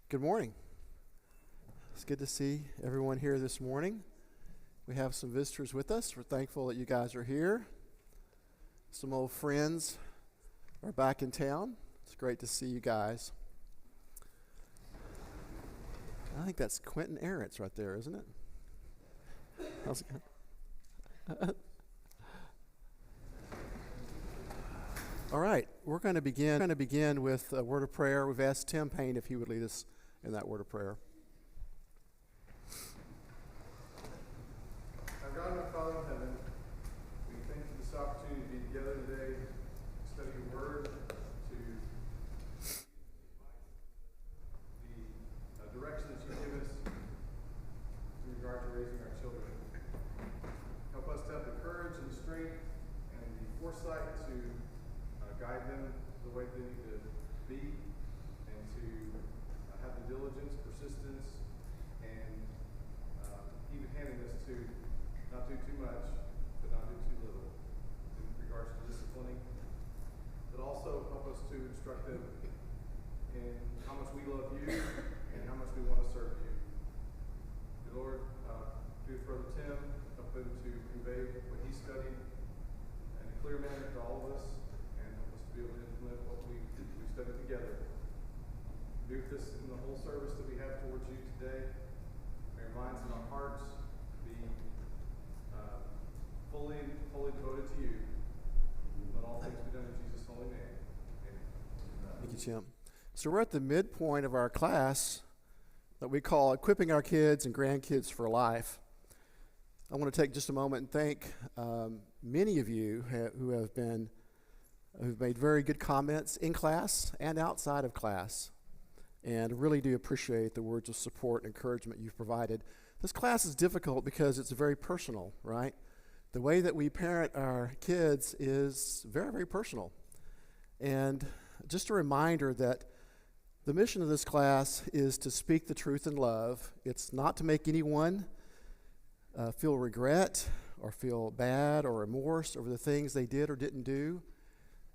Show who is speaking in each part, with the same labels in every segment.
Speaker 1: Good morning. It's good to see everyone here this morning. We have some visitors with us. We're thankful that you guys are here. Some old friends are back in town. It's great to see you guys. I think that's Quentin Arentz right there, isn't it? How's it going? All right, we're going to begin with a word of prayer. We've asked Tim Payne if he would lead us in that word of prayer.
Speaker 2: Our God and our Father in heaven, we thank you for this opportunity to be together today, to study your word, to the direction that you give us in regard to raising our children. Help us to have the courage and the strength and the foresight to guide them the way they need to be, and to have the diligence, persistence, and even handedness to not do too much, but not do too little in regards to disciplining, but also help us to instruct them in how much we love you and how much we want to serve you. Dear Lord, do it for Brother Tim, help him to convey what he studied in a clear manner to all of us, and help us to be able to implement what we studied together. Do this in the whole service that we have towards you today. May our minds and our hearts be fully devoted to you. Let all things be done in Jesus' holy name. Amen.
Speaker 1: Thank you, Tim. So we're at the midpoint of our class that we call Equipping Our Kids and Grandkids for Life. I want to take just a moment and thank many of you who've made very good comments in class and outside of class, and really do appreciate the words of support and encouragement you've provided. This class is difficult because it's very personal, right? The way that we parent our kids is very, very personal. And just a reminder that the mission of this class is to speak the truth in love. It's not to make anyone feel regret or feel bad or remorse over the things they did or didn't do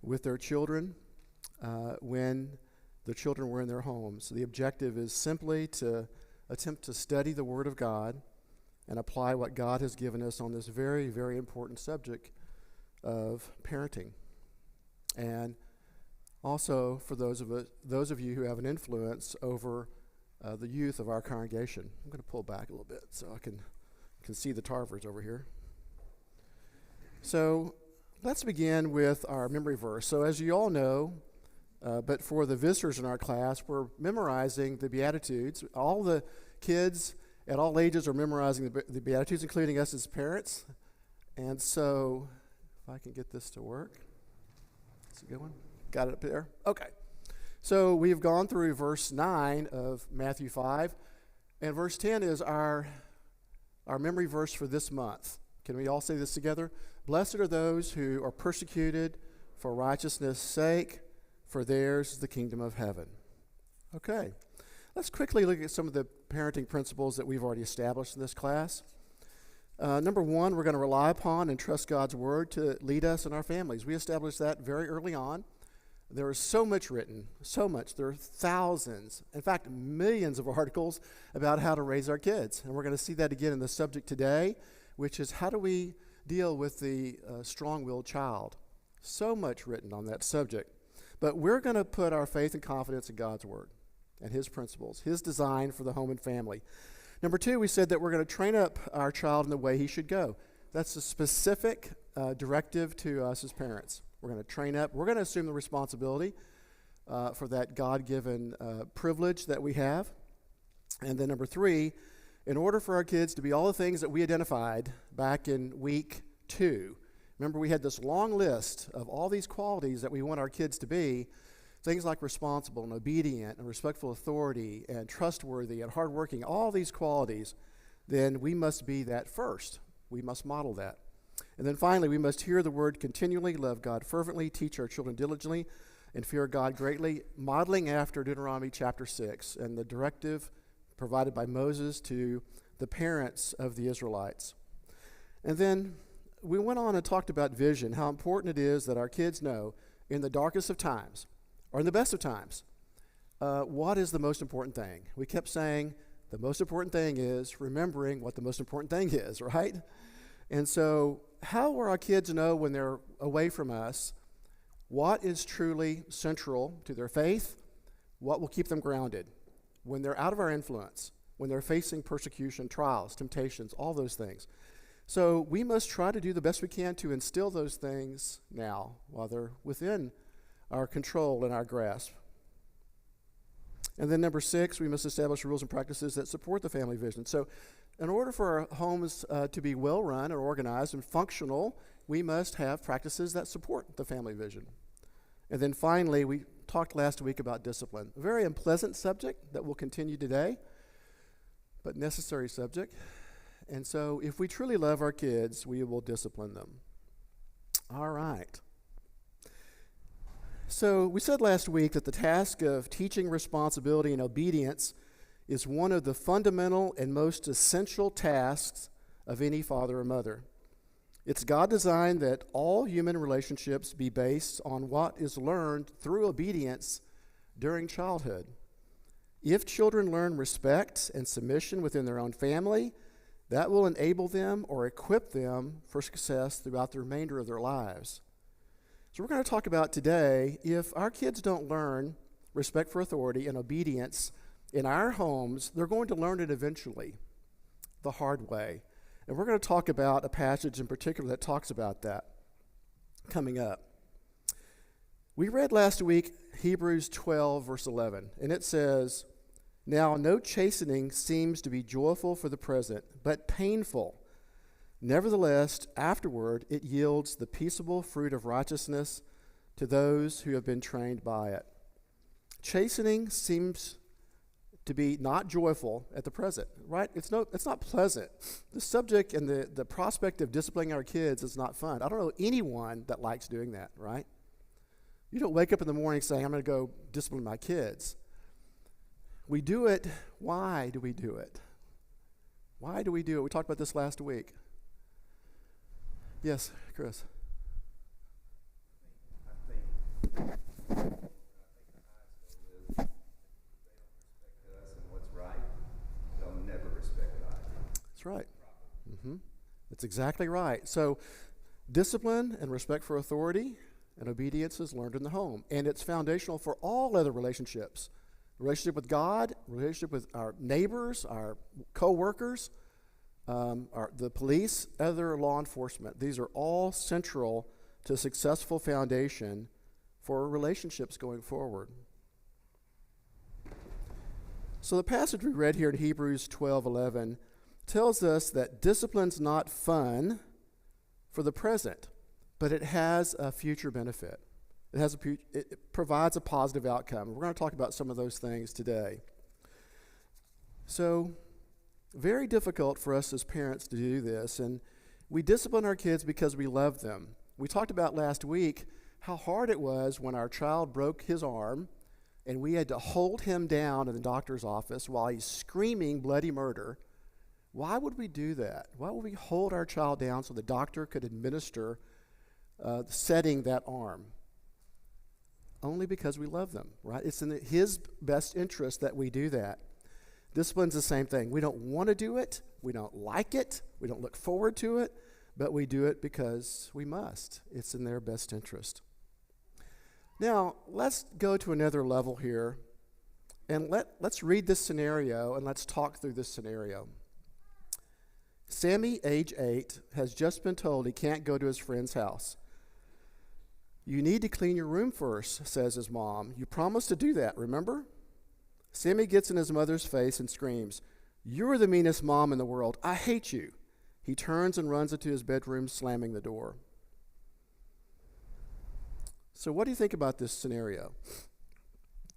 Speaker 1: with their children when the children were in their homes. The objective is simply to attempt to study the Word of God and apply what God has given us on this very, very important subject of parenting. And also for those of you who have an influence over the youth of our congregation. I'm going to pull back a little bit so I can see the Tarvers over here. So let's begin with our memory verse. So as you all know, but for the visitors in our class, we're memorizing the Beatitudes. All the kids at all ages are memorizing the Beatitudes, including us as parents. And so, if I can get this to work. That's a good one. Got it up there? Okay. So we've gone through verse 9 of Matthew 5, and verse 10 is our memory verse for this month. Can we all say this together? Blessed are those who are persecuted for righteousness' sake, for theirs is the kingdom of heaven. Okay, let's quickly look at some of the parenting principles that we've already established in this class. Number one, we're going to rely upon and trust God's word to lead us and our families. We established that very early on. There is so much written, so much. There are thousands, in fact, millions of articles about how to raise our kids. And we're going to see that again in the subject today, which is how do we deal with the strong-willed child. So much written on that subject. But we're going to put our faith and confidence in God's word and his principles, his design for the home and family. Number two, we said that we're going to train up our child in the way he should go. That's a specific directive to us as parents. We're going to train up. We're going to assume the responsibility for that God-given privilege that we have. And then number three, in order for our kids to be all the things that we identified back in week 2, remember we had this long list of all these qualities that we want our kids to be, things like responsible and obedient and respectful authority and trustworthy and hardworking, all these qualities, then we must be that first. We must model that. And then finally, we must hear the word continually, love God fervently, teach our children diligently, and fear God greatly, modeling after Deuteronomy chapter 6 and the directive provided by Moses to the parents of the Israelites. And then we went on and talked about vision, how important it is that our kids know in the darkest of times, or in the best of times, what is the most important thing? We kept saying the most important thing is remembering what the most important thing is, right? And so how will our kids know when they're away from us what is truly central to their faith, what will keep them grounded when they're out of our influence, when they're facing persecution, trials, temptations, all those things? So we must try to do the best we can to instill those things now while they're within our control and our grasp. And then number 6, we must establish rules and practices that support the family vision. So in order for our homes to be well run and organized and functional, we must have practices that support the family vision. And then finally, we talked last week about discipline. A very unpleasant subject that will continue today, but necessary subject. And so if we truly love our kids, we will discipline them. All right. So we said last week that the task of teaching responsibility and obedience is one of the fundamental and most essential tasks of any father or mother. It's God designed that all human relationships be based on what is learned through obedience during childhood. If children learn respect and submission within their own family, that will enable them or equip them for success throughout the remainder of their lives. So we're going to talk about today, if our kids don't learn respect for authority and obedience in our homes, they're going to learn it eventually, the hard way. And we're going to talk about a passage in particular that talks about that coming up. We read last week Hebrews 12, verse 11, and it says, "Now no chastening seems to be joyful for the present, but painful. Nevertheless, afterward it yields the peaceable fruit of righteousness to those who have been trained by it." Chastening seems to be not joyful at the present, right? It's not pleasant. The subject and the prospect of disciplining our kids is not fun. I don't know anyone that likes doing that, right? You don't wake up in the morning saying, I'm going to go discipline my kids. We do it. Why do we do it? Why do we do it? We talked about this last week. Yes, Chris. That's right. That's exactly right. So discipline and respect for authority and obedience is learned in the home. And it's foundational for all other relationships. Relationship with God, relationship with our neighbors, our co-workers, the police, other law enforcement. These are all central to a successful foundation for relationships going forward. So the passage we read here in Hebrews 12:11 tells us that discipline's not fun for the present, but it has a future benefit. It provides a positive outcome. We're going to talk about some of those things today. So, very difficult for us as parents to do this, and we discipline our kids because we love them. We talked about last week how hard it was when our child broke his arm, and we had to hold him down in the doctor's office while he's screaming bloody murder. Why would we do that? Why would we hold our child down so the doctor could administer setting that arm? Only because we love them, right? It's in his best interest that we do that. Discipline's the same thing. We don't want to do it. We don't like it. We don't look forward to it. But we do it because we must. It's in their best interest. Now, let's go to another level here. And let's read this scenario and let's talk through this scenario. Sammy, age 8, has just been told he can't go to his friend's house. "You need to clean your room first," says his mom. "You promised to do that, remember?" Sammy gets in his mother's face and screams, "You're the meanest mom in the world. I hate you." He turns and runs into his bedroom, slamming the door. So what do you think about this scenario?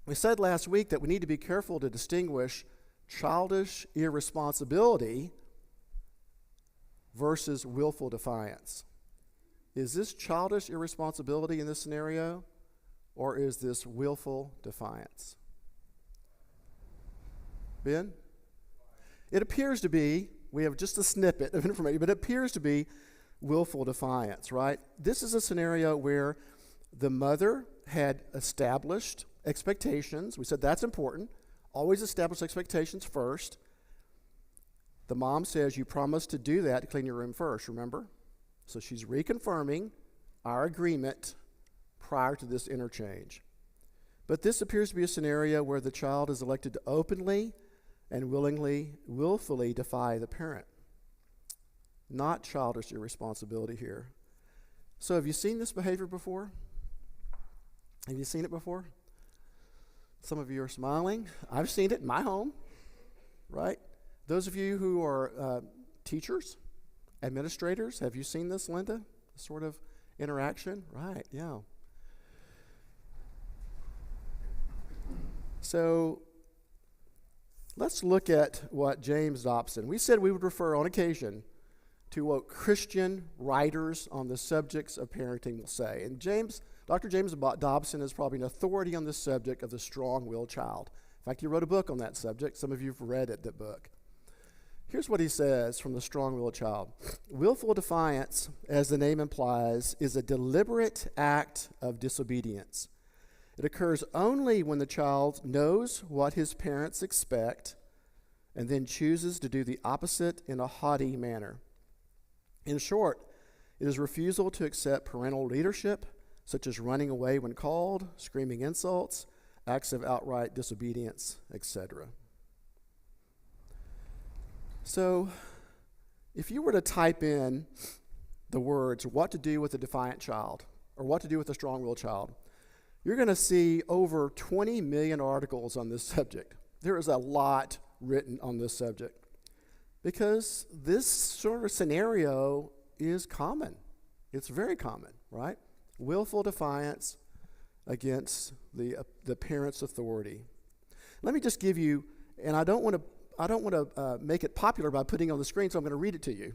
Speaker 1: We said last week that we need to be careful to distinguish childish irresponsibility versus willful defiance. Is this childish irresponsibility in this scenario, or is this willful defiance? Ben? It appears to be, we have just a snippet of information, but it appears to be willful defiance, right? This is a scenario where the mother had established expectations. We said that's important. Always establish expectations first. The mom says, you promised to do that to clean your room first, remember? So she's reconfirming our agreement prior to this interchange. But this appears to be a scenario where the child is elected to openly and willfully defy the parent. Not childish irresponsibility here. So have you seen this behavior before? Have you seen it before? Some of you are smiling. I've seen it in my home, right? Those of you who are teachers, administrators, have you seen this, Linda? This sort of interaction? Right, yeah. So let's look at what James Dobson, we said we would refer on occasion to what Christian writers on the subjects of parenting will say. And Dr. James Dobson is probably an authority on this subject of the strong-willed child. In fact, he wrote a book on that subject. Some of you have read that book. Here's what he says from the strong-willed child. Willful defiance, as the name implies, is a deliberate act of disobedience. It occurs only when the child knows what his parents expect and then chooses to do the opposite in a haughty manner. In short, it is refusal to accept parental leadership, such as running away when called, screaming insults, acts of outright disobedience, etc. So, if you were to type in the words, what to do with a defiant child, or what to do with a strong-willed child, you're going to see over 20 million articles on this subject. There is a lot written on this subject because this sort of scenario is common. It's very common, right? Willful defiance against the parent's authority. Let me just give you, and I don't want to make it popular by putting it on the screen, so I'm going to read it to you.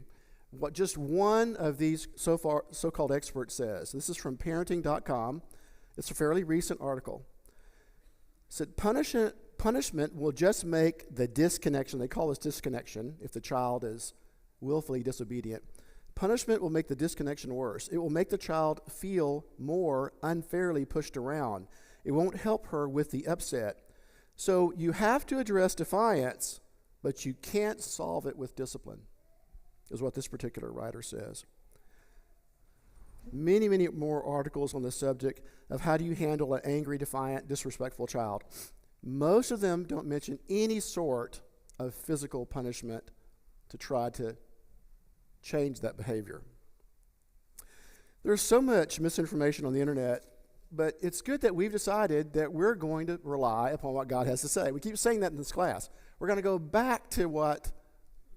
Speaker 1: What just one of these so-called experts says. This is from parenting.com. It's a fairly recent article. It said, punishment will just make the disconnection, they call this disconnection, if the child is willfully disobedient. Punishment will make the disconnection worse. It will make the child feel more unfairly pushed around. It won't help her with the upset. So you have to address defiance, but you can't solve it with discipline, is what this particular writer says. Many, many more articles on the subject of how do you handle an angry, defiant, disrespectful child. Most of them don't mention any sort of physical punishment to try to change that behavior. There's so much misinformation on the internet, but it's good that we've decided that we're going to rely upon what God has to say. We keep saying that in this class. We're going to go back to what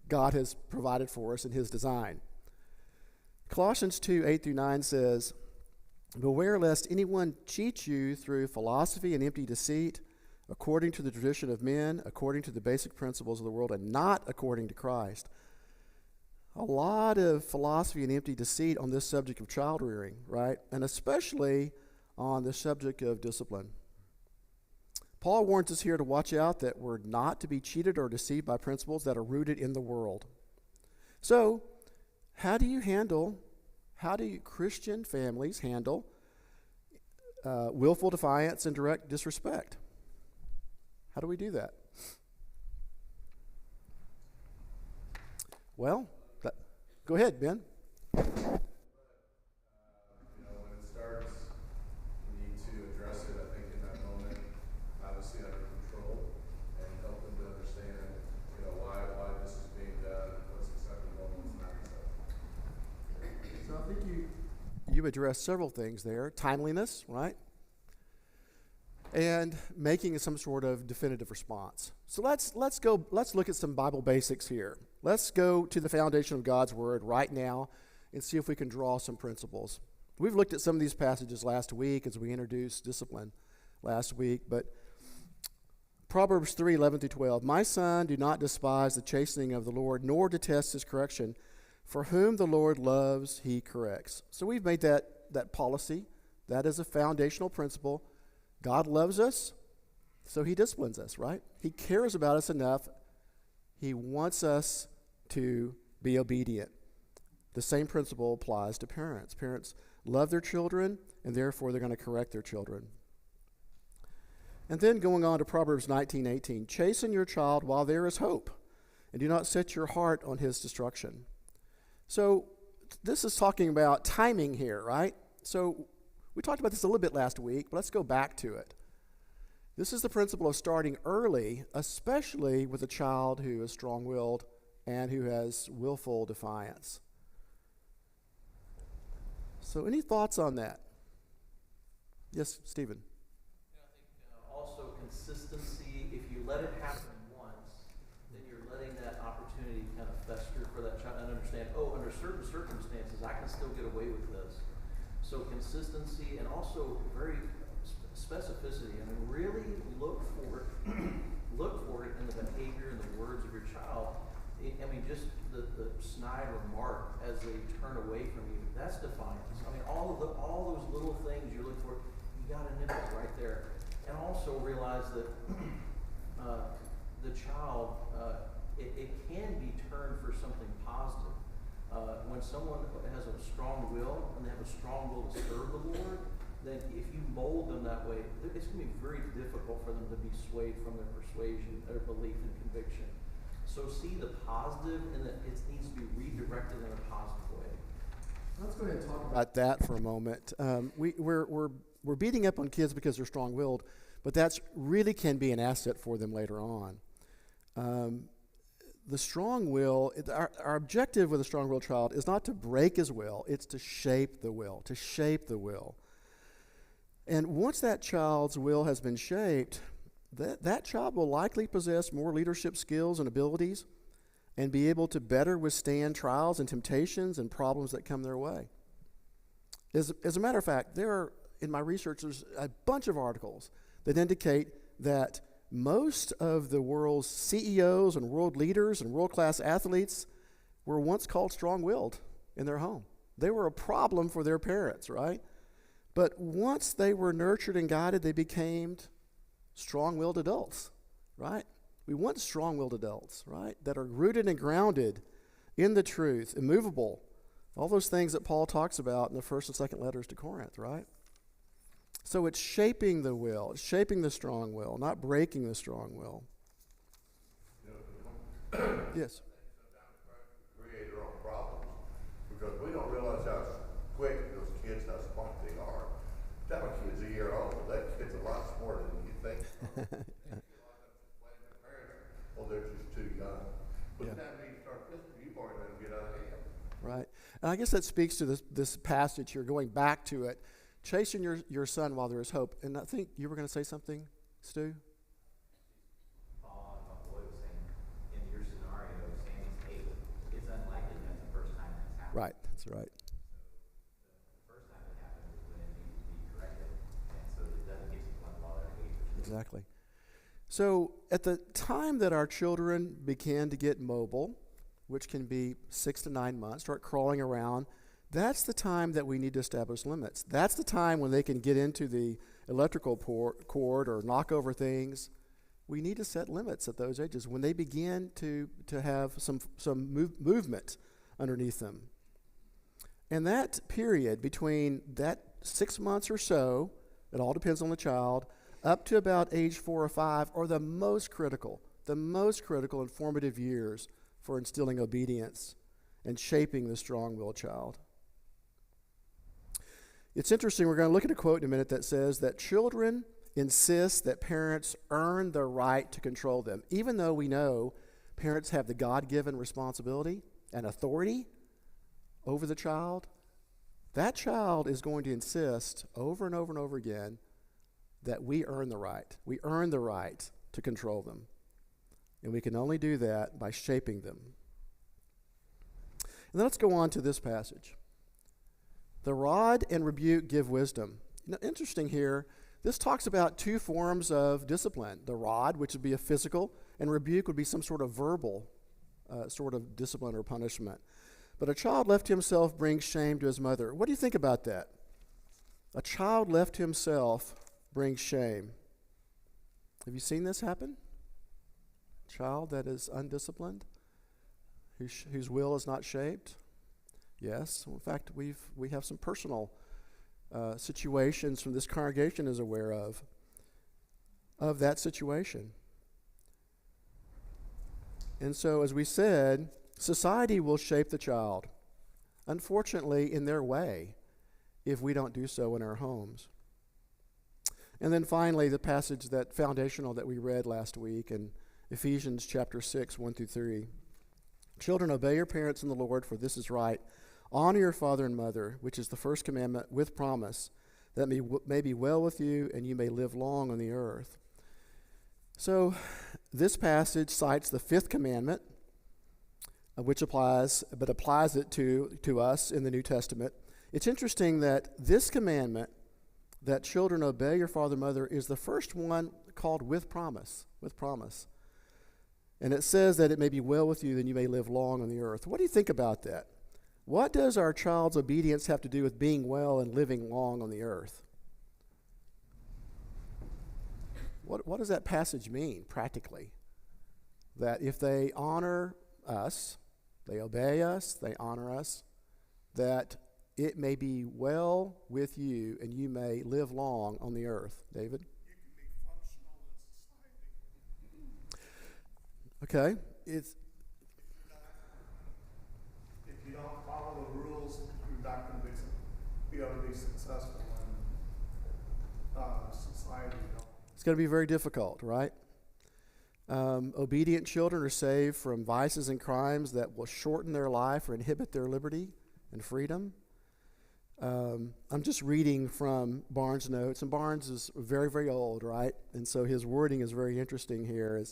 Speaker 1: God has provided for us in his design. Colossians 2:8-9 says, beware lest anyone cheat you through philosophy and empty deceit, according to the tradition of men, according to the basic principles of the world, and not according to Christ. A lot of philosophy and empty deceit on this subject of child rearing, right? And especially on the subject of discipline. Paul warns us here to watch out that we're not to be cheated or deceived by principles that are rooted in the world. So, how do Christian families handle willful defiance and direct disrespect? How do we do that? Well, go ahead, Ben.
Speaker 2: When it starts, we need to address it, I think, in that moment, obviously under control, and help them to understand, why this is being done, what's acceptable and what's not acceptable.
Speaker 1: So I think you addressed several things there. Timeliness, right? And making some sort of definitive response. So let's look at some Bible basics here. Let's go to the foundation of God's Word right now and see if we can draw some principles. We've looked at some of these passages last week as we introduced discipline last week, but Proverbs 3:11-12, my son, do not despise the chastening of the Lord, nor detest his correction, for whom the Lord loves, he corrects. So we've made that policy. That is a foundational principle. God loves us, so he disciplines us, right? He cares about us enough. He wants us to be obedient. The same principle applies to parents. Parents love their children, and therefore they're going to correct their children. And then going on to Proverbs 19:18, chasten your child while there is hope, and do not set your heart on his destruction. So this is talking about timing here, right? So we talked about this a little bit last week, but let's go back to it. This is the principle of starting early, especially with a child who is strong-willed and who has willful defiance. So any thoughts on that? Yes, Stephen.
Speaker 3: I think also consistency. If you let it happen once, then you're letting that opportunity kind of fester for that child and understand, under certain circumstances, I can still get away with this. So consistency and also very specificity. I mean, really look for it. Look for it in the behavior and the words of your child. I mean, just the snide remark as they turn away from you, that's defiance. I mean, all those little things you look for, you got to nip it right there. And also realize that the child, it can be turned for something positive. When someone has a strong will and they have a strong will to serve the Lord, then if you mold them that way, it's going to be very difficult for them to be swayed from their persuasion, their belief and conviction. So see the positive, and that it needs to be redirected in a positive way.
Speaker 1: Let's go ahead and talk about that for a moment. We're beating up on kids because they're strong-willed, but that's really can be an asset for them later on. The strong will, our objective with a strong-willed child is not to break his will, it's to shape the will, And once that child's will has been shaped, that child will likely possess more leadership skills and abilities and be able to better withstand trials and temptations and problems that come their way. As a matter of fact, in my research, there's a bunch of articles that indicate that most of the world's CEOs and world leaders and world-class athletes were once called strong-willed in their home. They were a problem for their parents, right? But once they were nurtured and guided, they became strong-willed adults, right? We want strong-willed adults, right, that are rooted and grounded in the truth, immovable, all those things that Paul talks about in the first and second letters to Corinth, right? So it's shaping the will, it's shaping the strong will, not breaking the strong will. Yes?
Speaker 4: Sometimes we create our own problems because we don't realize how quick those kids, how smart they are. That one kid's a year old. That kid's a lot smarter than you think. Well, they're just too young. But the time you start listening, you've already let them get out of hand.
Speaker 1: Right. And I guess that speaks to this passage here, going back to it. Chasten your son while there is hope. And I think you were going to say something, Stu?
Speaker 5: Following up on what Lloyd was saying, in your scenario, Sandy's 8, it's unlikely that's the first time that's happened.
Speaker 1: Right, that's right.
Speaker 5: The first time it happened is when it needs to be corrected, and so it doesn't get to the point while they're 8.
Speaker 1: Exactly. So at the time that our children begin to get mobile, which can be 6 to 9 months, start crawling around, that's the time that we need to establish limits. That's the time when they can get into the electrical cord or knock over things. We need to set limits at those ages when they begin to have some movement underneath them. And that period between that 6 months or so, it all depends on the child, up to about age 4 or 5 are the most critical and formative years for instilling obedience and shaping the strong-willed child. It's interesting, we're going to look at a quote in a minute that says that children insist that parents earn the right to control them, even though we know parents have the God-given responsibility and authority over the child. That child is going to insist over and over and over again that we earn the right. We earn the right to control them. And we can only do that by shaping them. And then let's go on to this passage. The rod and rebuke give wisdom. Now, interesting here, this talks about two forms of discipline. The rod, which would be a physical, and rebuke would be some sort of verbal sort of discipline or punishment. But a child left to himself brings shame to his mother. What do you think about that? A child left to himself brings shame. Have you seen this happen? A child that is undisciplined, whose will is not shaped? Yes. In fact, we have some personal situations from this congregation is aware of. of that situation. And so, as we said, society will shape the child, unfortunately, in their way, if we don't do so in our homes. And then finally, the passage that foundational that we read last week in Ephesians chapter 6, 1 through 3. Children, obey your parents in the Lord, for this is right. Honor your father and mother, which is the first commandment with promise, that may be well with you and you may live long on the earth. So this passage cites the fifth commandment, which applies it to us in the New Testament. It's interesting that this commandment, that children obey your father and mother, is the first one called with promise, And it says that it may be well with you, and you may live long on the earth. What do you think about that? What does our child's obedience have to do with being well and living long on the earth? What does that passage mean practically? That if they honor us, they obey us, they honor us, that it may be well with you and you may live long on the earth. David?
Speaker 2: You can be functional in society.
Speaker 1: Okay.
Speaker 2: If you don't follow the rules, you're not going to be able to be successful in society.
Speaker 1: It's going to be very difficult, right? Obedient children are saved from vices and crimes that will shorten their life or inhibit their liberty and freedom. I'm just reading from Barnes' notes, and Barnes is very, very old, right? And so his wording is very interesting here.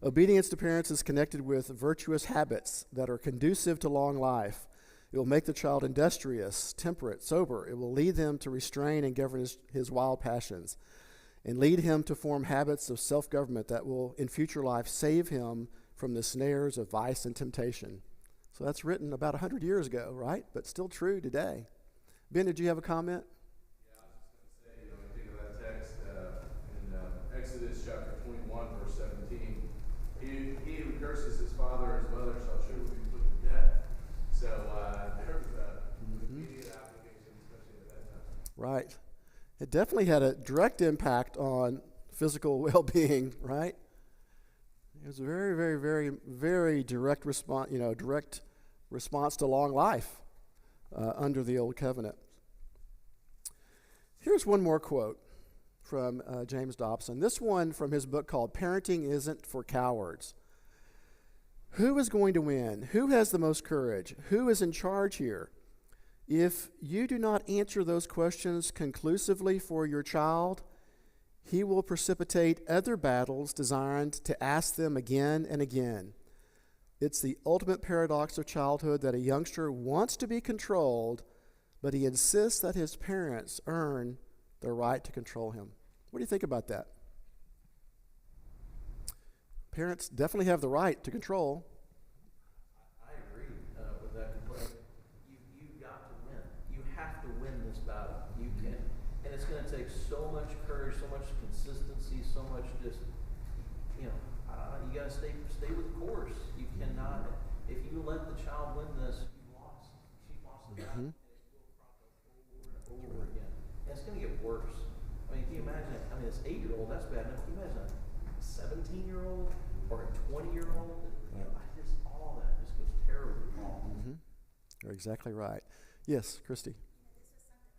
Speaker 1: Obedience to parents is connected with virtuous habits that are conducive to long life. It will make the child industrious, temperate, sober. It will lead them to restrain and govern his wild passions, and lead him to form habits of self-government that will, in future life, save him from the snares of vice and temptation. So that's written about 100 years ago, right? But still true today. Ben, did you have a comment?
Speaker 2: Yeah, I was just going to say, I think of that text in Exodus chapter 21, verse 17. He who curses his father or his mother shall surely be put to death. So there's an immediate application, especially at that time.
Speaker 1: Right. It definitely had a direct impact on physical well-being, right? It was a very, very, very, very direct response, direct response to long life under the Old Covenant. Here's one more quote from James Dobson. This one from his book called Parenting Isn't for Cowards. Who is going to win? Who has the most courage? Who is in charge here? If you do not answer those questions conclusively for your child, he will precipitate other battles designed to ask them again and again. It's the ultimate paradox of childhood that a youngster wants to be controlled, but he insists that his parents earn the right to control him. What do you think about that? Parents definitely have the right to control.
Speaker 3: I agree with that completely. You've got to win. You have to win this battle. You can, and it's going to take so much courage, so much consistency, so much just, you got to stay with the course. You cannot. If you let the child win this, you lost. She lost the battle. And it will crop up over and over again. And it's going to get worse. I mean, can you imagine? This 8-year-old, that's bad enough. Can you imagine a 17-year-old or a 20-year-old? All that just goes terribly wrong.
Speaker 1: Mm-hmm. You're exactly right. Yes, Christy.
Speaker 6: This was something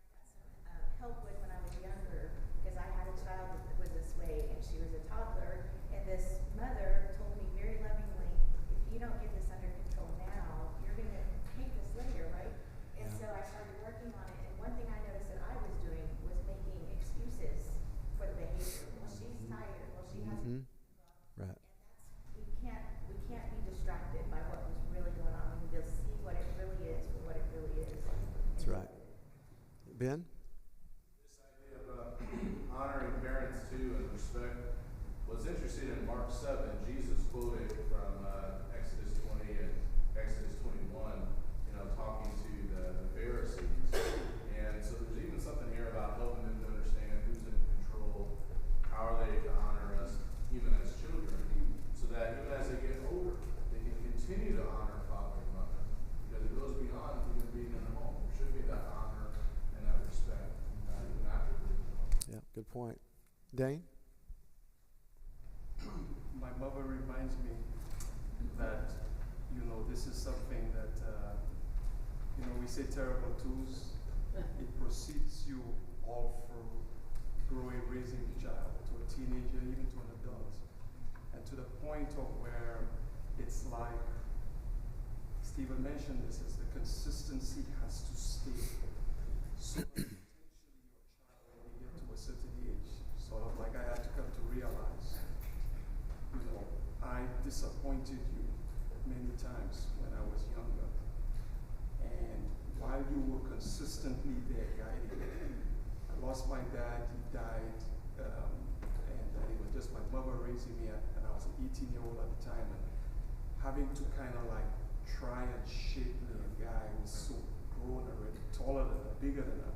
Speaker 6: I got some help with when I was younger, because I had a child that was this way, and she was a toddler, and this mother told me very lovingly, if you don't get this under control now, you're going to hate this later, right? And so I started working on it, and one thing I noticed that I was doing was making excuses for the behavior. Well, she's tired. Well, she has
Speaker 1: Right.
Speaker 6: and we can't be distracted by what was really going on. We need to see what it really is for what it really is.
Speaker 1: That's right. Ben?
Speaker 2: This idea of honoring parents too and respect was interesting in Mark 7. Jesus quoted from Exodus 20 and Exodus 21, talking to the Pharisees. And so there's even something here about helping them to understand who's in control, how are they to honor us, even as children, so that even as they get older, they can continue to honor father and mother. Because it goes beyond even being in the home. There should be that honor and that respect even after being in the home.
Speaker 1: Yeah, good point. Dane?
Speaker 2: my mother reminds me that, this is something that, we say terrible twos. It precedes you all through growing, raising a child, to a teenager, even to an adult. And to the point of where it's like, Stephen mentioned this, is the consistency has to stay. So potentially your child, when you get to a certain age, sort of like I had to come to realize, I disappointed you many times when I was younger. And while you were consistently there guiding me, I lost my dad, he died, and it was just my mother raising me, and I was an 18-year-old at the time, and having to kind of like try and shape me, a guy who was so grown already, taller than her, bigger than her,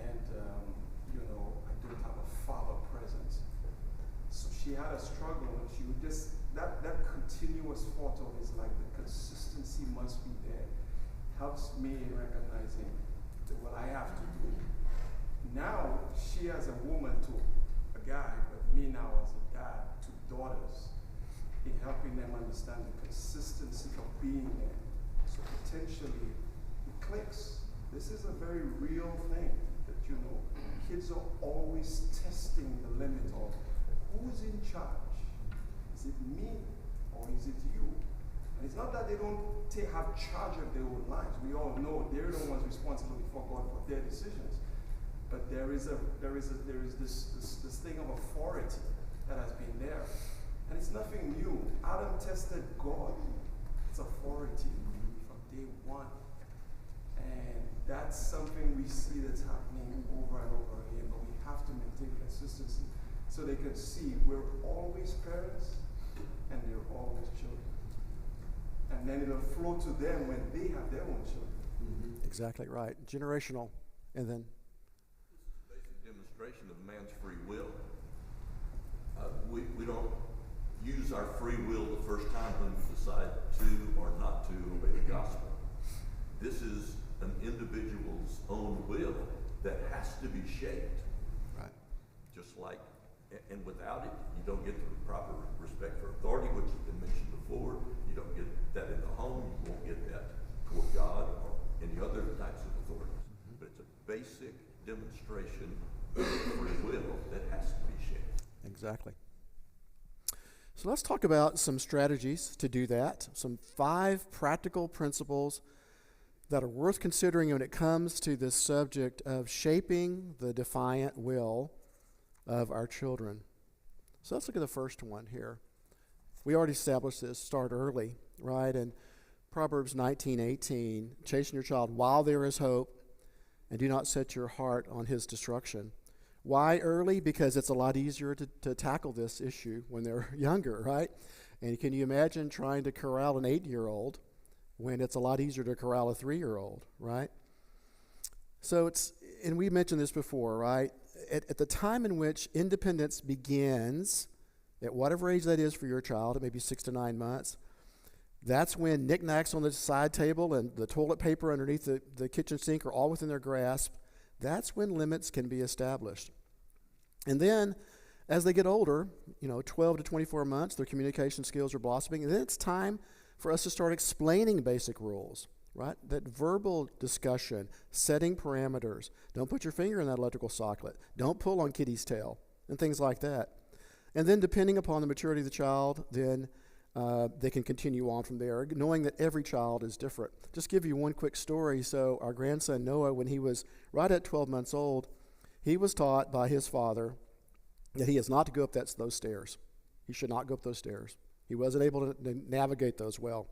Speaker 2: and I don't have a father present. So she had a struggle, and she would just, that continuous thought of is like the consistency must be there. Helps me in recognizing that what I have to do. Now, she as a woman to a guy, but me now as a dad to daughters, in helping them understand the consistency of being there. So potentially, it clicks. This is a very real thing that, kids are always testing the limit of who's in charge. Is it me or is it you? And it's not that they don't have charge of their own lives. We all know they're the ones responsible before God for their decisions. But there is this thing of authority that has been there. And it's nothing new. Adam tested God. It's authority from day one. And that's something we see that's happening over and over again. But we have to maintain consistency so they can see we're always parents and they're always children. And then it'll flow to them when they have their own children.
Speaker 1: Mm-hmm. Exactly right. Generational. And then?
Speaker 4: This is a basic demonstration of man's free will. We don't use our free will the first time when we decide to or not to obey the gospel. This is an individual's own will that has to be shaped.
Speaker 1: Right.
Speaker 4: Just like, and without it, you don't get the proper respect for authority, which has been mentioned before. You don't get that in the home. You won't get that toward God or any other types of authorities. Mm-hmm. But it's a basic demonstration of free will that has to be shaped.
Speaker 1: Exactly. So let's talk about some strategies to do that. Some 5 practical principles that are worth considering when it comes to this subject of shaping the defiant will of our children. So let's look at the first one here. We already established this, start early, right? And Proverbs 19:18, chasten your child while there is hope, and do not set your heart on his destruction. Why early? Because it's a lot easier to tackle this issue when they're younger, right? And can you imagine trying to corral an 8-year-old when it's a lot easier to corral a 3-year-old, right? So and we mentioned this before, right? At the time in which independence begins, at whatever age that is for your child, it may be 6 to 9 months, that's when knickknacks on the side table and the toilet paper underneath the kitchen sink are all within their grasp. That's when limits can be established. And then, as they get older, 12 to 24 months, their communication skills are blossoming, and then it's time for us to start explaining basic rules, right? That verbal discussion, setting parameters. Don't put your finger in that electrical socket. Don't pull on Kitty's tail, and things like that. And then, depending upon the maturity of the child, then they can continue on from there, knowing that every child is different. Just give you one quick story. So our grandson Noah, when he was right at 12 months old, he was taught by his father that he is not to go up those stairs. He should not go up those stairs. He wasn't able to navigate those well.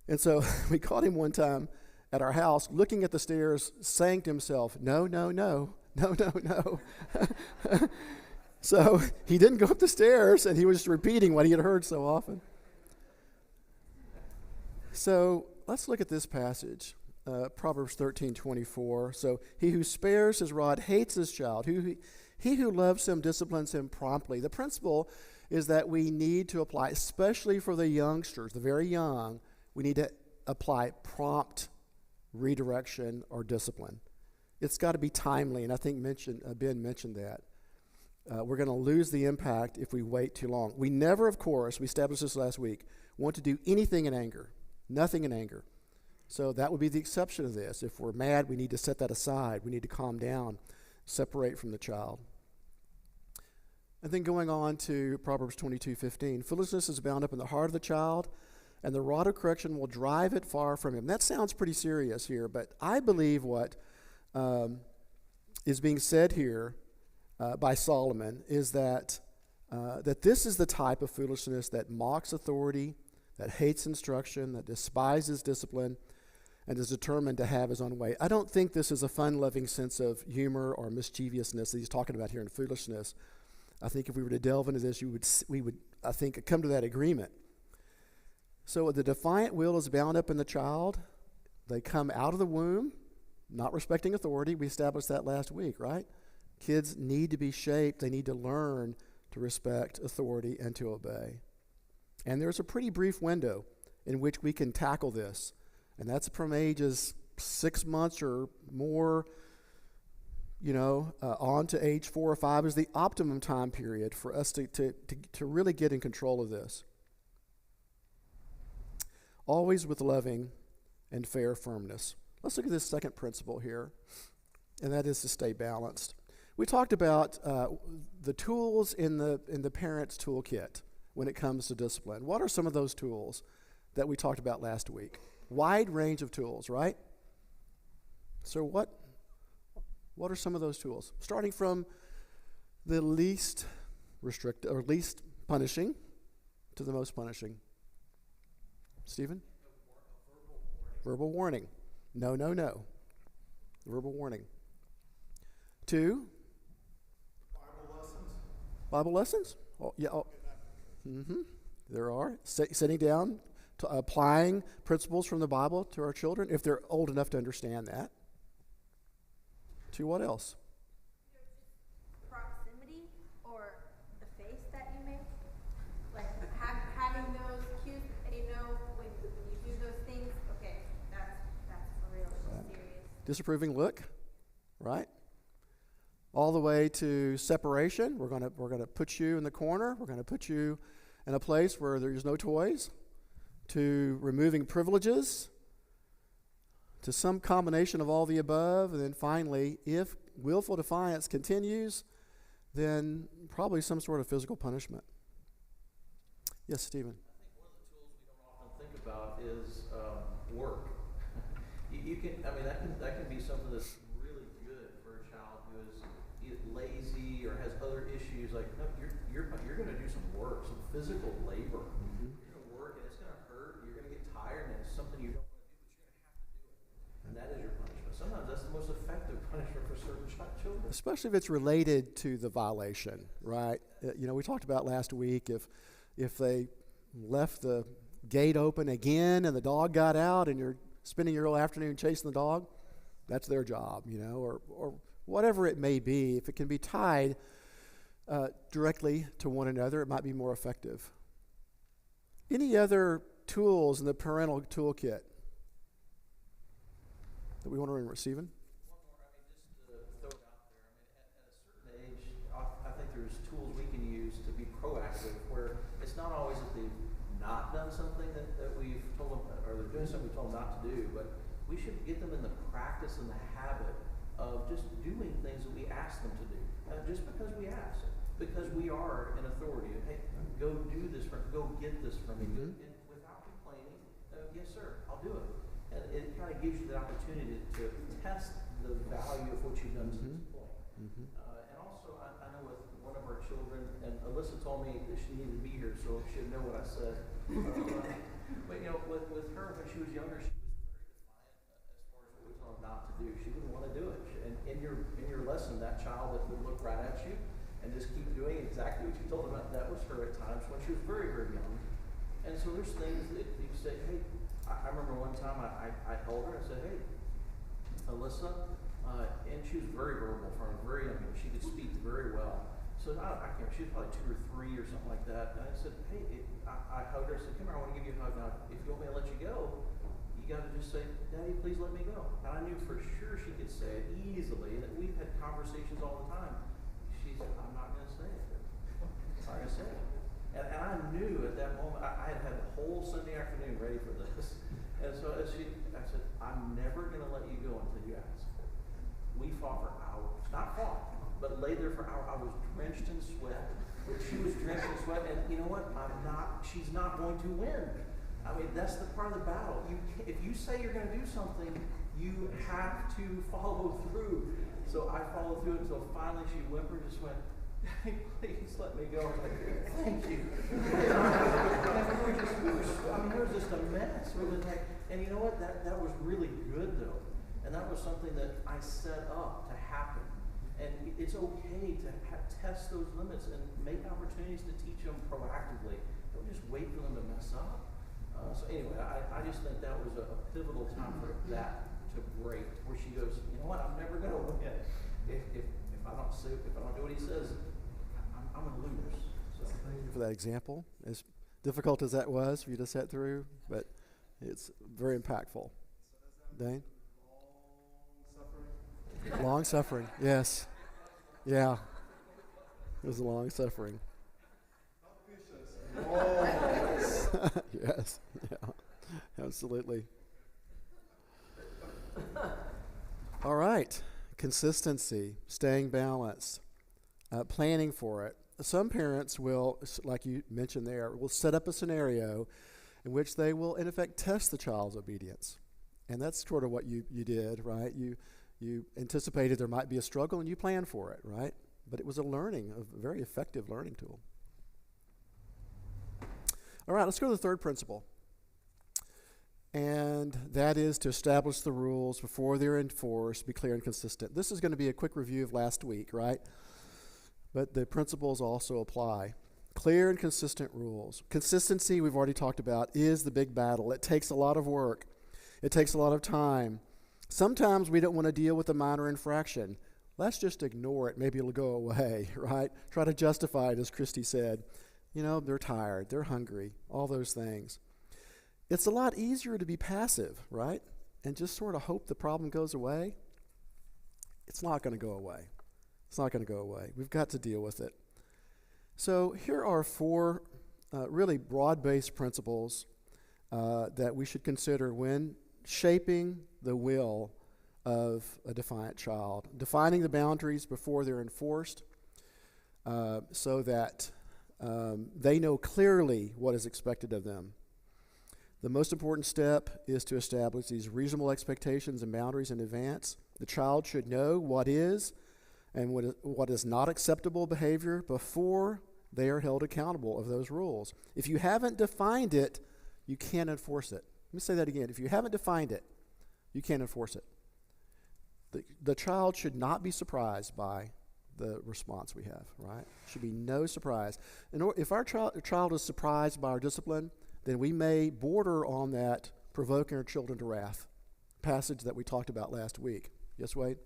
Speaker 1: And so we caught him one time at our house looking at the stairs, saying to himself, no, no, no, no, no, no. So he didn't go up the stairs, and he was just repeating what he had heard so often. So let's look at this passage, Proverbs 13:24. So he who spares his rod hates his child. He who loves him disciplines him promptly. The principle is that we need to apply, especially for the youngsters, the very young, we need to apply prompt redirection or discipline. It's got to be timely, and I think Ben mentioned that. we're going to lose the impact if we wait too long. We never, of course, we established this last week, want to do anything in anger, nothing in anger. So that would be the exception of this. If we're mad, we need to set that aside. We need to calm down, separate from the child. And then going on to Proverbs 22:15, foolishness is bound up in the heart of the child, and the rod of correction will drive it far from him. That sounds pretty serious here, but I believe what is being said here by Solomon is that this is the type of foolishness that mocks authority, that hates instruction, that despises discipline, and is determined to have his own way. I don't think this is a fun-loving sense of humor or mischievousness that he's talking about here in foolishness. I think if we were to delve into this, we would, I think, come to that agreement. So the defiant will is bound up in the child. They come out of the womb, not respecting authority. We established that last week, right? Kids need to be shaped. They need to learn to respect authority and to obey. And there's a pretty brief window in which we can tackle this, and that's from ages 6 months or more, on to age 4 or 5 is the optimum time period for us to really get in control of this. Always with loving and fair firmness. Let's look at this second principle here, and that is to stay balanced. We talked about the tools in the parent's toolkit when it comes to discipline. What are some of those tools that we talked about last week? Wide range of tools, right? So what are some of those tools? Starting from the least restrictive or least punishing to the most punishing. Stephen? Verbal warning. No. Verbal warning. 2. Bible lessons? Oh, yeah. Oh. Mm-hmm. There are. Sitting down, applying principles from the Bible to our children, if they're old enough to understand that. 2, what else?
Speaker 7: Proximity or the face that you make. Like having those cues that you know when you do those things, okay, that's for real, serious.
Speaker 1: Disapproving look, right? All the way to separation. We're gonna put you in the corner. We're gonna put you in a place where there's no toys. To removing privileges. To some combination of all the above. And then finally, if willful defiance continues, then probably some sort of physical punishment. Yes, Stephen.
Speaker 3: I think one of the tools we don't often think about is work. That can be something that's really good for a child who is either lazy or has other issues. Like, no, you're going to do some work, some physical labor. Mm-hmm. You're going to work, and it's going to hurt. You're going to get tired, and it's something you don't want to do, but you're going to have to do it. And that is your punishment. Sometimes that's the most effective punishment for certain children.
Speaker 1: Especially if it's related to the violation, right? We talked about last week if they left the gate open again and the dog got out and you're spending your whole afternoon chasing the dog, that's their job, or whatever it may be. If it can be tied directly to one another, it might be more effective. Any other tools in the parental toolkit that we want to remember? Stephen?
Speaker 3: One more, just to throw it out there. At a certain age, I think there's tools we can use to be proactive, where it's not always that they've not done something that we've told them, or they're doing something we told them not to do, but we should get them in the practice and the habit of just doing things that we ask them to do. Just because we ask, because we are in authority. Hey, go do this for me, go get this for me, and without complaining, yes sir, I'll do it. And it kind of gives you the opportunity to test the value of what you've done to this point. And also, I know with one of our children, and Alyssa told me that she needed to be here, so she would know what I said. But with her, when she was younger, she was very defiant as far as what we told her not to do. She wouldn't want to do it. And in your lesson, that child that would look right at you and just keep doing exactly what you told them, that was her at times when she was very, very young. And so there's things that you say, hey, I remember one time I told her, I said, hey, Alyssa, and she was very verbal from very young. She could speak very well. So I can't, she was probably 2 or 3 or something like that. And I said, hey, I hugged her. I said, come here, I want to give you a hug. Now, if you want me to let you go, you got to just say, Daddy, please let me go. And I knew for sure she could say it easily. And we've had conversations all the time. She said, I'm not going to say knew at that moment, I had the whole Sunday afternoon ready for this. And so I said, I'm never going to let you go until you ask. We fought for hours. Not fought, but lay there for hours. I was drenched in sweat. She was drenched in sweat. And you know what? She's not going to win. I mean, that's the part of the battle. If you say you're going to do something, you have to follow through. So I followed through until finally she whimpered, just went, "Daddy, please let me go." I was like, "Thank you." We were just a mess. And you know what? That was really good, though. And that was something that I set up to happen. And it's okay to test those limits and make opportunities to teach them proactively. Don't just wait for them to mess up. So anyway, I just think that was a pivotal time for that to break, where she goes, "You know what? I'm never going to win. If I don't do what he says, I'm going to lose." So
Speaker 1: Thank you for that example. As difficult as that was for you to set through, but it's very impactful. Dane? Long suffering, yes. Yeah. It was long suffering. Yes. Yeah. Absolutely. All right. Consistency, staying balanced, planning for it. Some parents will, like you mentioned there, will set up a scenario in which they will, in effect, test the child's obedience. And that's sort of what you did, right? You anticipated there might be a struggle and you planned for it, right? But it was a very effective learning tool. All right, let's go to the third principle. And that is to establish the rules before they're enforced, be clear and consistent. This is going to be a quick review of last week, right? But the principles also apply. Clear and consistent rules. Consistency, we've already talked about, is the big battle. It takes a lot of work. It takes a lot of time. Sometimes we don't want to deal with a minor infraction. Let's just ignore it. Maybe it'll go away, right? Try to justify it, as Christy said. You know, they're tired, they're hungry, all those things. It's a lot easier to be passive, right? And just sort of hope the problem goes away. It's not going to go away. It's not going to go away. We've got to deal with it. So here are four really broad-based principles that we should consider when shaping the will of a defiant child. Defining the boundaries before they're enforced so that they know clearly what is expected of them. The most important step is to establish these reasonable expectations and boundaries in advance. The child should know what is and what is not acceptable behavior before they are held accountable of those rules. If you haven't defined it, you can't enforce it. Let me say that again. If you haven't defined it, you can't enforce it. The child should not be surprised by the response we have, right? Should be no surprise. If our child is surprised by our discipline, then we may border on that provoking our children to wrath passage that we talked about last week. Yes, Wade?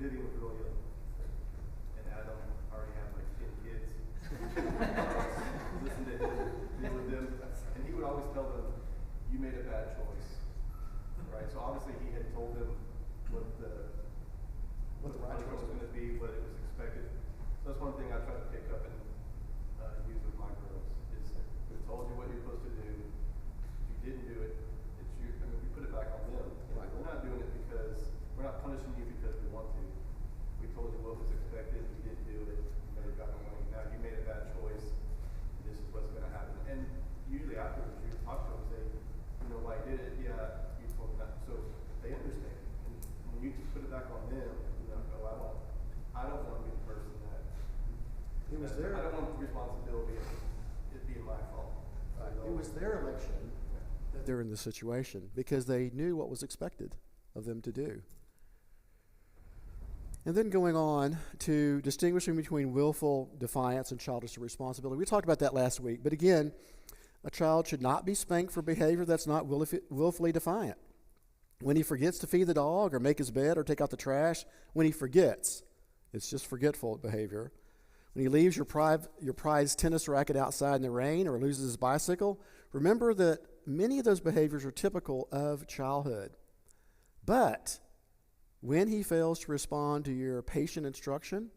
Speaker 2: Vivian was really young, and Adam already had like 10 kids. Listen to him, deal with them, and he would always tell them, "You made a bad choice," right? So obviously he had told them what the punishment was going to be, what it was expected. So that's one thing I try to pick up and use with my girls is we told you what you're supposed to do. If you didn't do it, it's you. I mean, we put it back on them. Right. We're not doing it because we're not punishing you because we want to. We told you what was expected. You didn't do it. You may have gotten away. Now you made a bad choice. This is what's going to happen. And usually afterwards, you talk to them and say, "You know why I did it? Yeah, you told me that." So they understand. And when you put it back on them, you know, go, I don't want to be the person that
Speaker 1: It was their.
Speaker 2: I don't want the responsibility of it being my fault.
Speaker 1: It was their election that they're in this situation because they knew what was expected of them to do. And then going on to distinguishing between willful defiance and childish responsibility. We talked about that last week. But again, a child should not be spanked for behavior that's not willfully defiant. When he forgets to feed the dog or make his bed or take out the trash, when he forgets, it's just forgetful behavior. When he leaves your prized tennis racket outside in the rain or loses his bicycle, remember that many of those behaviors are typical of childhood. But when he fails to respond to your patient instruction,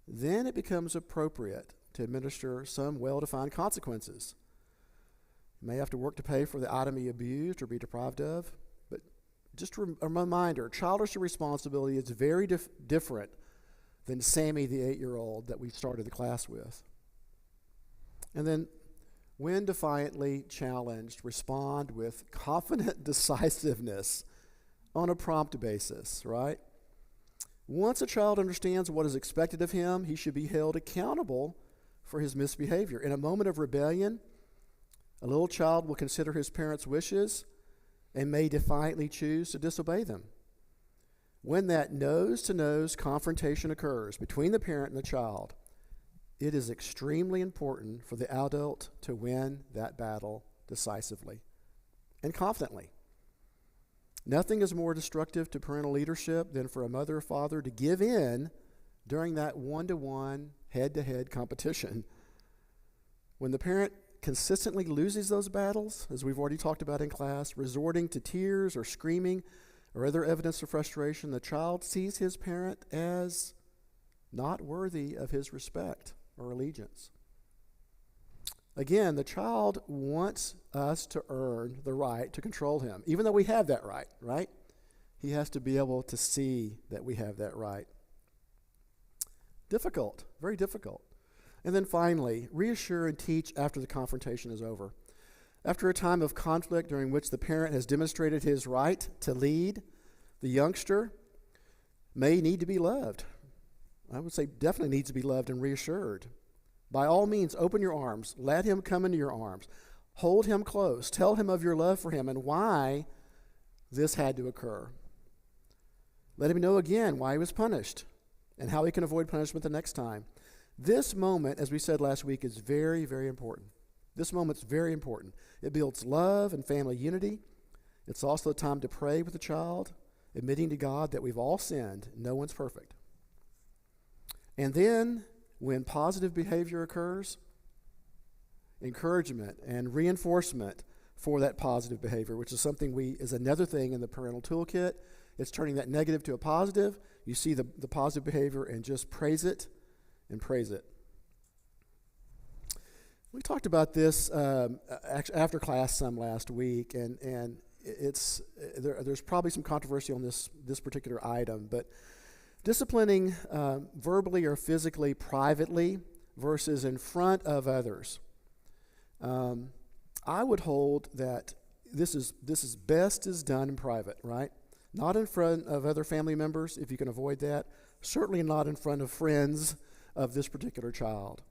Speaker 1: then it becomes appropriate to administer some well-defined consequences. You may have to work to pay for the item he abused or be deprived of, but just a reminder, childish irresponsibility is very different than Sammy, the 8-year-old that we started the class with. And then, when defiantly challenged, respond with confident decisiveness on a prompt basis, right? Once a child understands what is expected of him, he should be held accountable for his misbehavior. In a moment of rebellion, a little child will consider his parents' wishes and may defiantly choose to disobey them. When that nose-to-nose confrontation occurs between the parent and the child, it is extremely important for the adult to win that battle decisively and confidently. Nothing is more destructive to parental leadership than for a mother or father to give in during that one-to-one, head-to-head competition. When the parent consistently loses those battles, as we've already talked about in class, resorting to tears or screaming or other evidence of frustration, the child sees his parent as not worthy of his respect or allegiance. Again, the child wants us to earn the right to control him, even though we have that right, right? He has to be able to see that we have that right. Difficult, very difficult. And then finally, reassure and teach after the confrontation is over. After a time of conflict during which the parent has demonstrated his right to lead, the youngster may need to be loved. I would say definitely needs to be loved and reassured. By all means, open your arms. Let him come into your arms. Hold him close. Tell him of your love for him and why this had to occur. Let him know again why he was punished and how he can avoid punishment the next time. This moment, as we said last week, is very, very important. This moment's very important. It builds love and family unity. It's also a time to pray with the child, admitting to God that we've all sinned. No one's perfect. And then, when positive behavior occurs, encouragement and reinforcement for that positive behavior, which is something is another thing in the parental toolkit. It's turning that negative to a positive. You see the positive behavior and just praise it and praise it. We talked about this after class some last week, and there's probably some controversy on this particular item, but disciplining verbally or physically privately versus in front of others. I would hold that this is best is done in private, right? Not in front of other family members, if you can avoid that. Certainly not in front of friends of this particular child.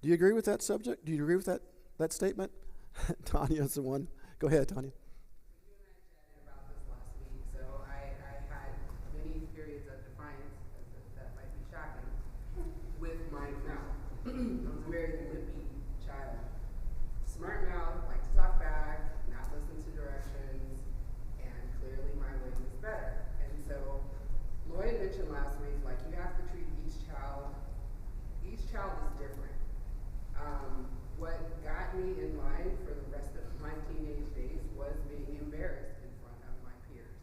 Speaker 1: Do you agree with that subject? Do you agree with that statement? Tanya's the one. Go ahead, Tanya.
Speaker 8: You and I chatted about this last week, so I had many periods of defiance, that might be shocking, with my mouth. I was a very lippy child. Smart mouth, like to talk back, not listen to directions, and clearly my way was better. And so Lloyd mentioned last week, like, you have to treat each child is different. What got me in line for the rest of my teenage days was being embarrassed in front of my peers.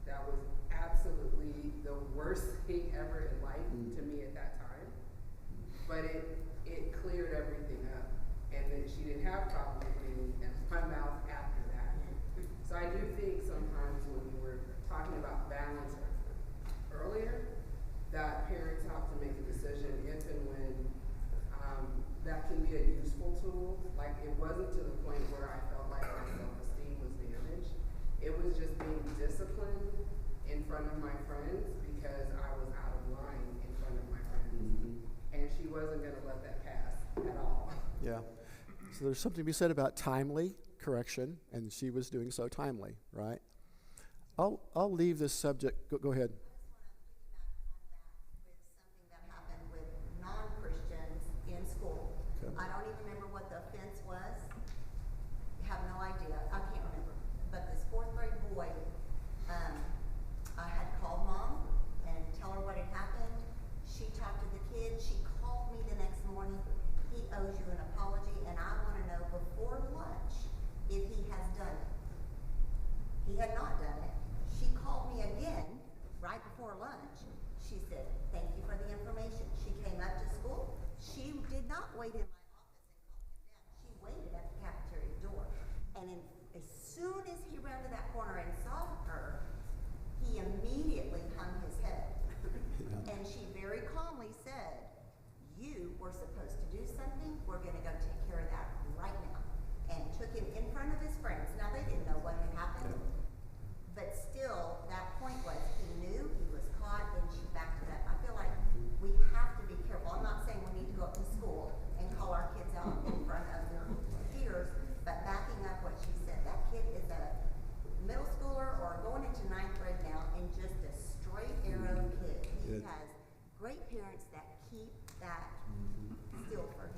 Speaker 8: That was absolutely the worst thing ever in life to me at that time. But it cleared everything up. And then she didn't have problems with me and my mouth after that. So I do think sometimes when we were talking about balance earlier, that parents have to make a decision if and when that can be a useful tool. Like, it wasn't to the point where I felt like my self-esteem was damaged. It was just being disciplined in front of my friends because I was out of line in front of my friends. Mm-hmm. And she wasn't going to let that pass at all.
Speaker 1: Yeah. So there's something to be said about timely correction, and she was doing so timely, right? I'll leave this subject. Go ahead.
Speaker 9: I don't even remember what the offense was. Have no idea. I can't remember. But this 4th grade boy, I had called mom and tell her what had happened. She talked to the kid. She called me the next morning. He owes you an apology, and I want to know before lunch if he has done it. He had not done it. She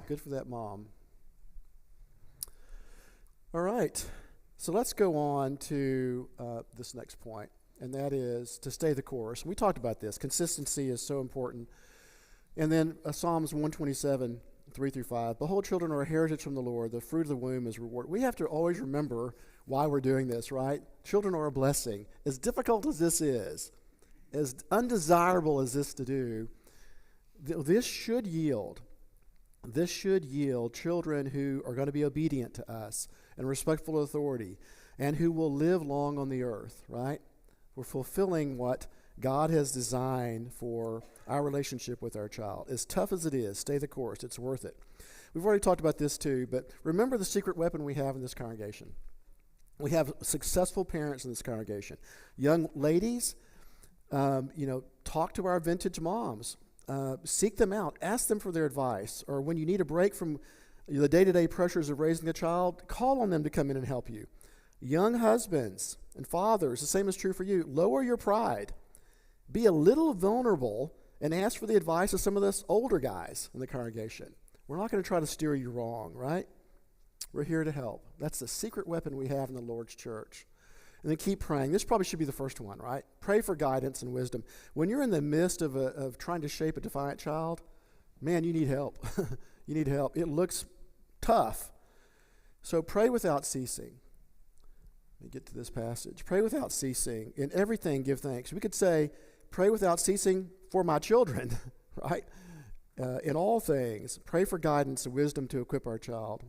Speaker 1: Good for that mom. All right. So let's go on to this next point, and that is to stay the course. We talked about this. Consistency is so important. And then Psalms 127, 3 through 5. Behold, children are a heritage from the Lord. The fruit of the womb is reward. We have to always remember why we're doing this, right? Children are a blessing. As difficult as this is, as undesirable as this to do, this should yield children who are going to be obedient to us and respectful of authority and who will live long on the earth, right? We're fulfilling what God has designed for our relationship with our child. As tough as it is, stay the course. It's worth it. We've already talked about this too, but remember the secret weapon we have in this congregation. We have successful parents in this congregation. Young ladies, talk to our vintage moms. Seek them out. Ask them for their advice. Or when you need a break from the day-to-day pressures of raising a child, call on them to come in and help you. Young husbands and fathers, the same is true for you. Lower your pride. Be a little vulnerable and ask for the advice of some of us older guys in the congregation. We're not going to try to steer you wrong, right? We're here to help. That's the secret weapon we have in the Lord's church. And then keep praying. This probably should be the first one, right? Pray for guidance and wisdom. When you're in the midst of trying to shape a defiant child, man, you need help. You need help. It looks tough. So pray without ceasing. Let me get to this passage. Pray without ceasing. In everything, give thanks. We could say, pray without ceasing for my children, right? In all things, pray for guidance and wisdom to equip our child.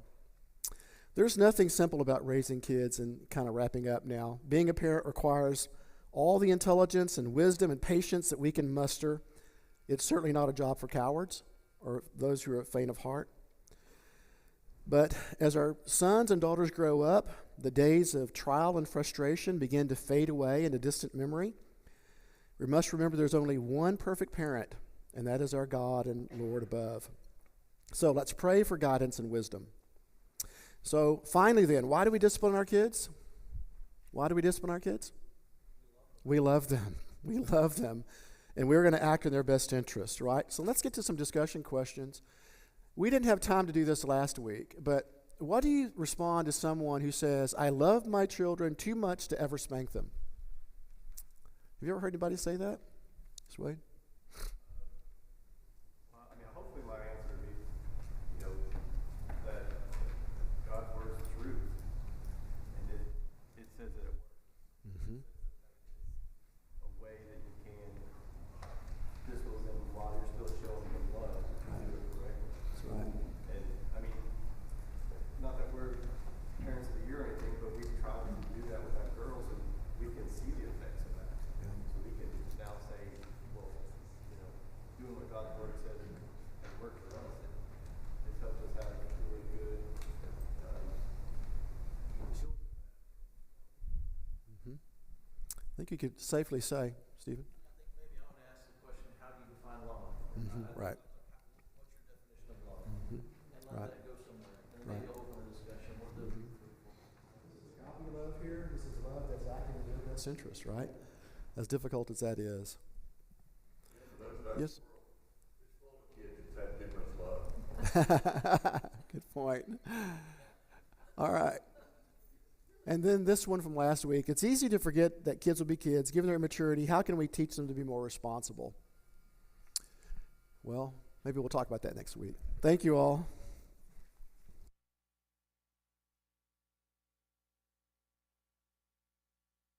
Speaker 1: There's nothing simple about raising kids, and kind of wrapping up now. Being a parent requires all the intelligence and wisdom and patience that we can muster. It's certainly not a job for cowards or those who are faint of heart. But as our sons and daughters grow up, the days of trial and frustration begin to fade away into distant memory. We must remember there's only one perfect parent, and that is our God and Lord above. So let's pray for guidance and wisdom. So finally then, why do we discipline our kids? Why do we discipline our kids? We love them. We love them. And we're going to act in their best interest, right? So let's get to some discussion questions. We didn't have time to do this last week, but what do you respond to someone who says, I love my children too much to ever spank them? Have you ever heard anybody say that? Swade?
Speaker 2: Hopefully my answer would be, that God's word is truth, and it says that it works.
Speaker 1: Mm-hmm.
Speaker 2: A way that you can discipline them while you're still showing them love.
Speaker 1: Right.
Speaker 2: Do it correctly.
Speaker 1: That's right.
Speaker 2: And not that we're parents of the year or anything, but we've tried to do that with our girls, and we can see the effects of that.
Speaker 1: Yeah.
Speaker 2: So we can now say, well, doing what God's word says has worked for us. It's helped us have really good children.
Speaker 1: Mm-hmm. I think you could safely say, Stephen.
Speaker 3: I think maybe I want to ask the question, how do you define love?
Speaker 1: Mm-hmm. Right.
Speaker 3: What's your definition of love?
Speaker 1: Mm-hmm.
Speaker 3: And let
Speaker 1: Right.
Speaker 3: that go somewhere. And
Speaker 1: Right.
Speaker 3: maybe open a discussion. What does it mean?
Speaker 1: This is godly love here. This is love that's acting in your best interest, right? As difficult as that is. Yes?
Speaker 4: Kids, it's that different love.
Speaker 1: Good point. All right. And then this one from last week. It's easy to forget that kids will be kids. Given their maturity, how can we teach them to be more responsible? Well, maybe we'll talk about that next week. Thank you all.